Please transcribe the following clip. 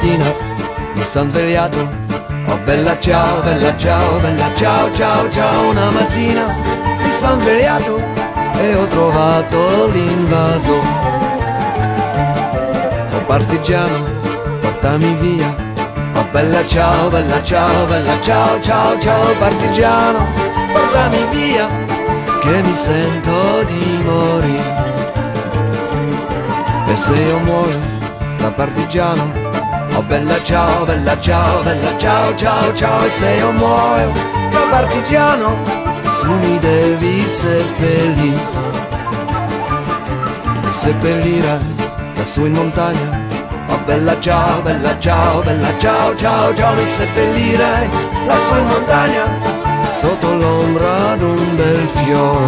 mattina mi son svegliato, oh bella ciao, bella ciao, bella ciao, ciao, ciao. Una mattina mi son svegliato e ho trovato l'invaso. Oh partigiano, portami via, oh bella ciao, bella ciao, bella ciao, ciao, ciao. Partigiano, portami via, che mi sento di morire. E se io muoio da partigiano, oh bella ciao, bella ciao, bella ciao, ciao, ciao. E se io muoio da partigiano, tu mi devi seppellire. Mi seppellirai lassù in montagna, oh bella ciao, bella ciao, bella ciao, ciao, ciao. Mi seppellirai lassù in montagna, sotto l'ombra d'un bel fiore.